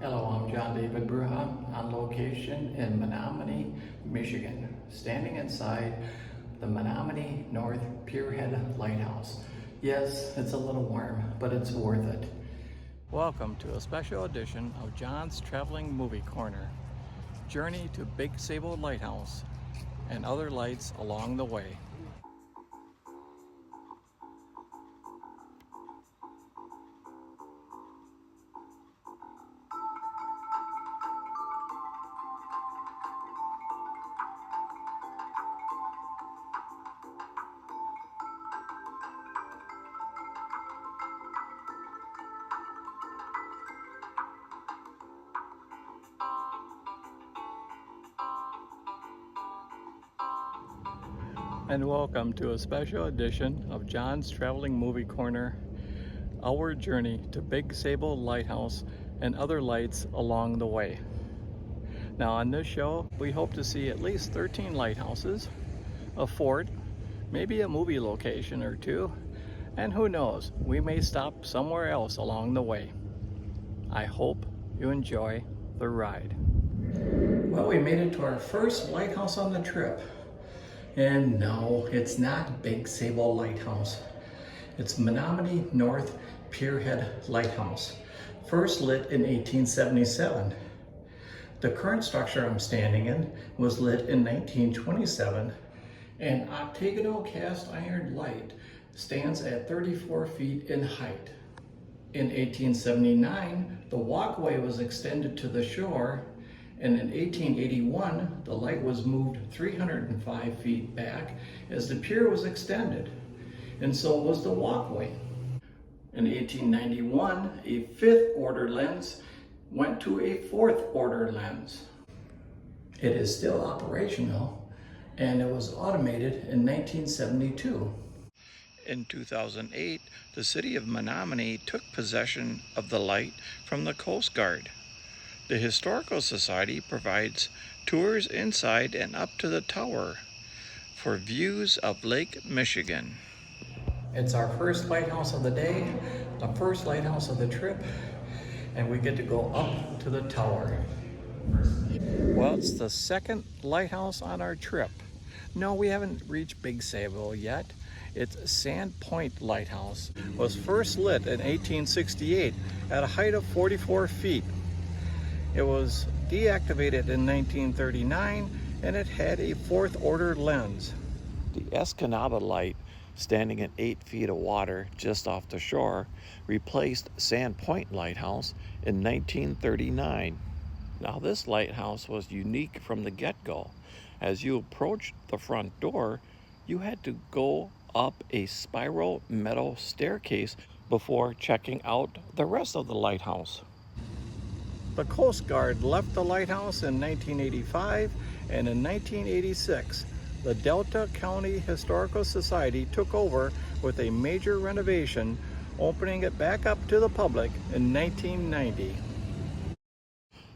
Hello, I'm John David Bruja on location in Menominee, Michigan, standing inside the Menominee North Pierhead Lighthouse. Yes, it's a little warm, but it's worth it. Welcome to a special edition of John's Traveling Movie Corner. Journey to Big Sable Lighthouse and other lights along the way. And welcome to a special edition of John's Traveling Movie Corner, our journey to Big Sable Lighthouse and other lights along the way. Now on this show, we hope to see at least 13 lighthouses, a fort, maybe a movie location or two, and who knows, we may stop somewhere else along the way. I hope you enjoy the ride. Well, we made it to our first lighthouse on the trip. And no, it's not Big Sable Lighthouse. It's Menominee North Pierhead Lighthouse, first lit in 1877. The current structure I'm standing in was lit in 1927. An octagonal cast iron light stands at 34 feet in height. In 1879, the walkway was extended to the shore, and in 1881, the light was moved 305 feet back as the pier was extended, and so was the walkway. In 1891, a 5th order lens went to a 4th order lens. It is still operational, and it was automated in 1972. In 2008, the city of Menominee took possession of the light from the Coast Guard. The Historical Society provides tours inside and up to the tower for views of Lake Michigan. It's our first lighthouse of the day, the first lighthouse of the trip, and we get to go up to the tower. Well, it's the second lighthouse on our trip. No, we haven't reached Big Sable yet. It's Sand Point Lighthouse. It was first lit in 1868 at a height of 44 feet. It was deactivated in 1939, and it had a 4th order lens. The Escanaba light, standing at 8 feet of water just off the shore, replaced Sand Point Lighthouse in 1939. Now this lighthouse was unique from the get-go. As you approached the front door, you had to go up a spiral metal staircase before checking out the rest of the lighthouse. The Coast Guard left the lighthouse in 1985, and in 1986, the Delta County Historical Society took over with a major renovation, opening it back up to the public in 1990.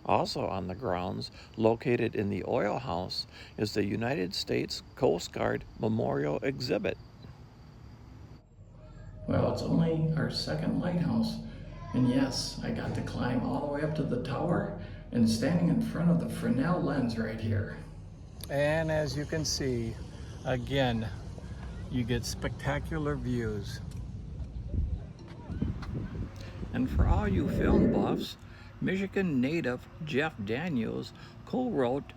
Also on the grounds, located in the oil house, is the United States Coast Guard Memorial Exhibit. Well, it's only our second lighthouse. And yes, I got to climb all the way up to the tower and standing in front of the Fresnel lens right here. And as you can see, again, you get spectacular views. And for all you film buffs, Michigan native Jeff Daniels co-wrote,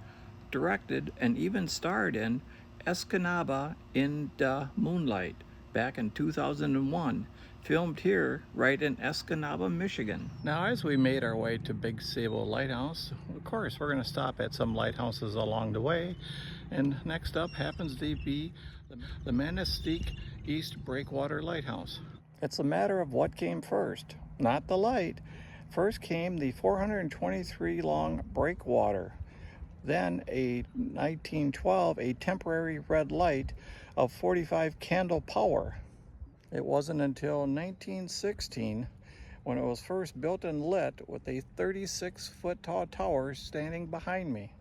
directed, and even starred in Escanaba in the Moonlight back in 2001. Filmed here right in Escanaba, Michigan. Now as we made our way to Big Sable Lighthouse, of course we're going to stop at some lighthouses along the way, and next up happens to be the Manistique East Breakwater Lighthouse. It's a matter of what came first, not the light. First came the 423 long breakwater, then a 1912 a temporary red light of 45 candle power. It wasn't until 1916 when it was first built and lit with a 36-foot tall tower standing behind me.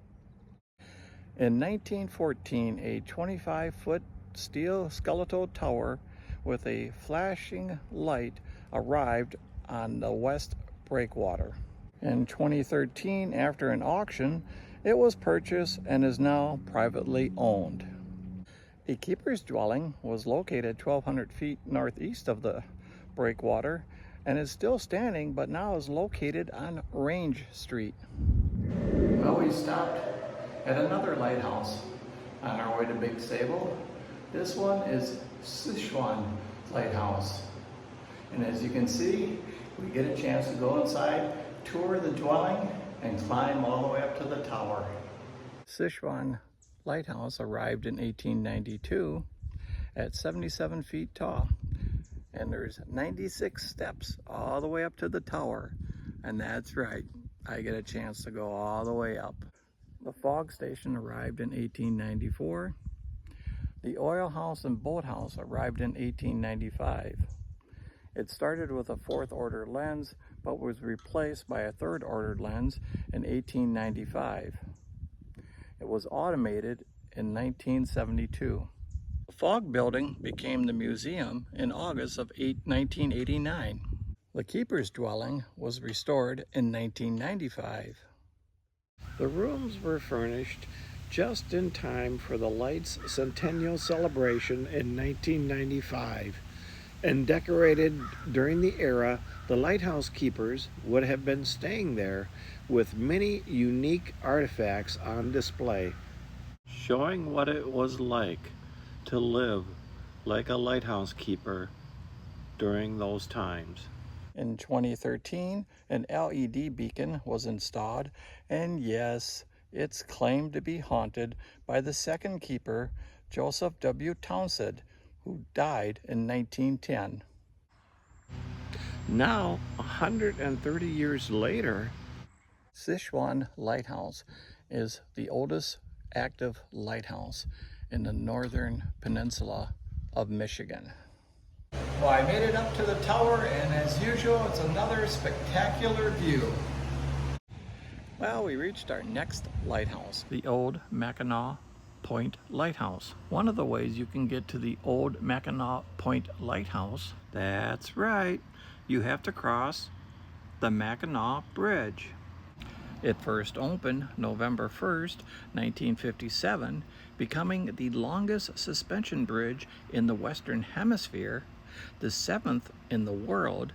In 1914, a 25-foot steel skeletal tower with a flashing light arrived on the west breakwater. In 2013, after an auction, it was purchased and is now privately owned. The keeper's dwelling was located 1,200 feet northeast of the breakwater and is still standing, but now is located on Range Street. Well, we stopped at another lighthouse on our way to Big Sable. This one is Seul Lighthouse. And as you can see, we get a chance to go inside, tour the dwelling, and climb all the way up to the tower. Seul Lighthouse arrived in 1892 at 77 feet tall. And there's 96 steps all the way up to the tower. And that's right, I get a chance to go all the way up. The fog station arrived in 1894. The oil house and boathouse arrived in 1895. It started with a 4th order lens, but was replaced by a 3rd order lens in 1895. It was automated in 1972. The fog building became the museum in August of 1989. The keeper's dwelling was restored in 1995. The rooms were furnished just in time for the light's centennial celebration in 1995 and decorated during the era the lighthouse keepers would have been staying there, with many unique artifacts on display, showing what it was like to live like a lighthouse keeper during those times. In 2013, an LED beacon was installed, and yes, it's claimed to be haunted by the second keeper, Joseph W. Townsend, who died in 1910. Now, 130 years later, Seul Lighthouse is the oldest active lighthouse in the northern peninsula of Michigan. Well, I made it up to the tower, and as usual, it's another spectacular view. Well, we reached our next lighthouse, the old Mackinac Point Lighthouse. One of the ways you can get to the old Mackinac Point Lighthouse, that's right, you have to cross the Mackinac Bridge. It first opened November 1st, 1957, becoming the longest suspension bridge in the Western Hemisphere, the 7th in the world,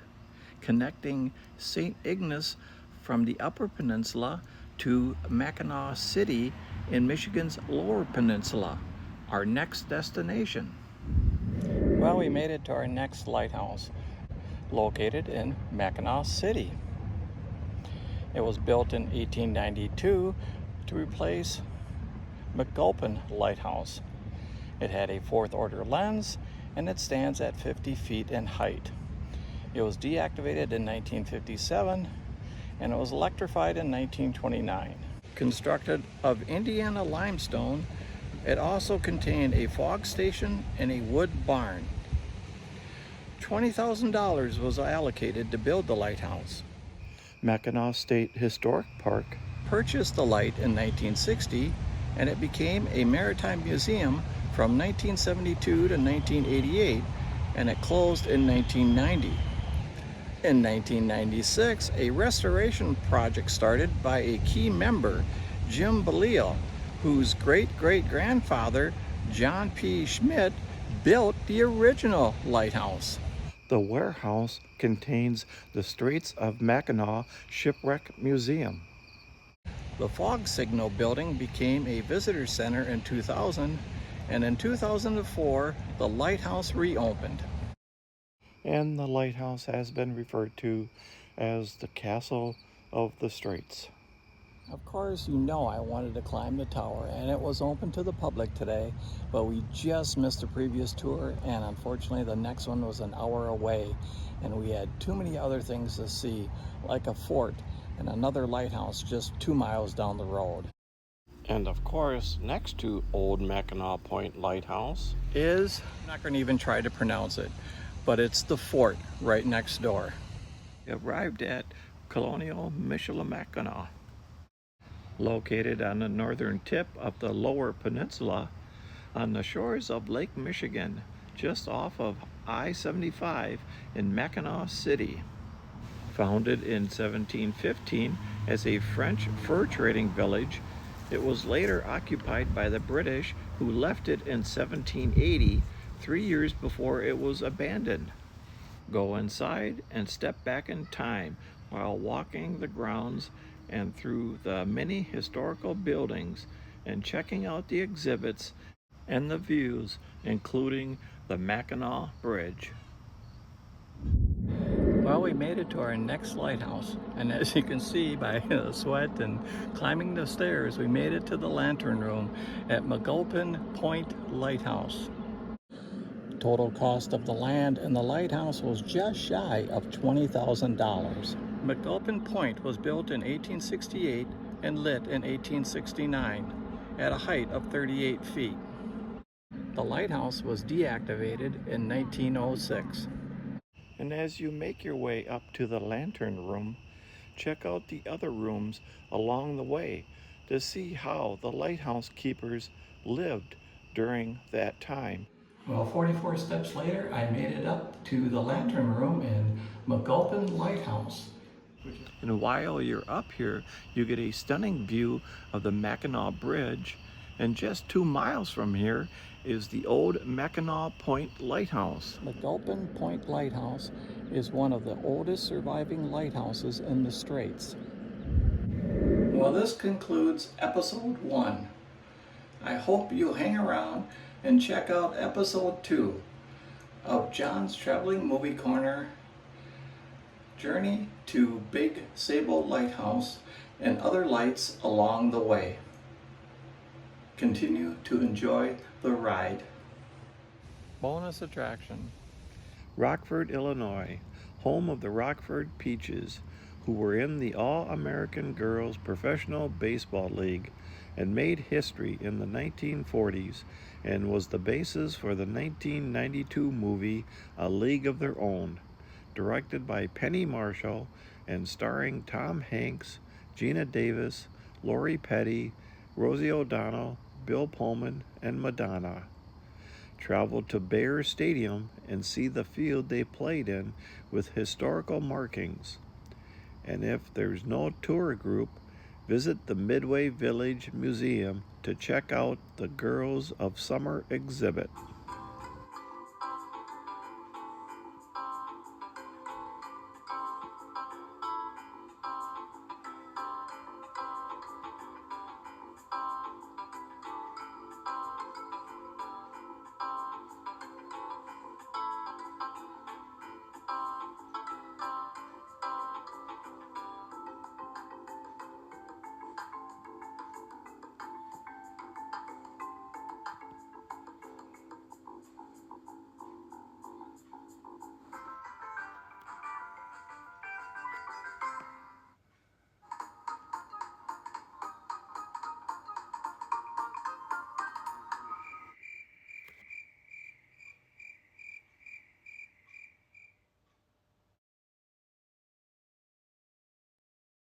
connecting St. Ignace from the Upper Peninsula to Mackinac City in Michigan's Lower Peninsula, our next destination. Well, we made it to our next lighthouse, located in Mackinac City. It was built in 1892 to replace Gulpin Lighthouse. It had a 4th order lens, and it stands at 50 feet in height. It was deactivated in 1957, and it was electrified in 1929. Constructed of Indiana limestone, it also contained a fog station and a wood barn. $20,000 was allocated to build the lighthouse. Mackinac State Historic Park purchased the light in 1960, and it became a maritime museum from 1972 to 1988, and it closed in 1990. In 1996, a restoration project started by a key member, Jim Belial, whose great-great-grandfather, John P. Schmidt, built the original lighthouse. The warehouse contains the Straits of Mackinac Shipwreck Museum. The fog signal building became a visitor center in 2000, and in 2004, the lighthouse reopened. And the lighthouse has been referred to as the Castle of the Straits. Of course, you know I wanted to climb the tower, and it was open to the public today, but we just missed the previous tour, and unfortunately the next one was an hour away, and we had too many other things to see, like a fort and another lighthouse just 2 miles down the road. And of course, next to Old Mackinac Point Lighthouse is, I'm not going to even try to pronounce it, but it's the fort right next door. We arrived at Colonial Michilimackinac, located on the northern tip of the Lower Peninsula on the shores of Lake Michigan, just off of I-75 in Mackinac City. Founded in 1715 as a French fur trading village, it was later occupied by the British, who left it in 1780, 3 years before it was abandoned. Go inside and step back in time while walking the grounds and through the many historical buildings and checking out the exhibits and the views, including the Mackinac Bridge. Well, we made it to our next lighthouse, and as you can see by the sweat and climbing the stairs, we made it to the lantern room at Gulpin Point Lighthouse. Total cost of the land and the lighthouse was just shy of $20,000. Gulpin Point was built in 1868 and lit in 1869 at a height of 38 feet. The lighthouse was deactivated in 1906. And as you make your way up to the lantern room, check out the other rooms along the way to see how the lighthouse keepers lived during that time. Well, 44 steps later, I made it up to the lantern room in Gulpin Lighthouse. And while you're up here, you get a stunning view of the Mackinac Bridge, and just 2 miles from here is the old Mackinac Point Lighthouse. The Gulpin Point Lighthouse is one of the oldest surviving lighthouses in the Straits. Well, this concludes episode 1. I hope you hang around and check out episode 2 of John's Traveling Movie Corner, Journey to Big Sable Lighthouse and other lights along the way. Continue to enjoy the ride. Bonus attraction. Rockford, Illinois, home of the Rockford Peaches, who were in the All-American Girls Professional Baseball League and made history in the 1940s and was the basis for the 1992 movie A League of Their Own, directed by Penny Marshall and starring Tom Hanks, Gina Davis, Lori Petty, Rosie O'Donnell, Bill Pullman, and Madonna. Travel to Bears Stadium and see the field they played in with historical markings. And if there's no tour group, visit the Midway Village Museum to check out the Girls of Summer exhibit.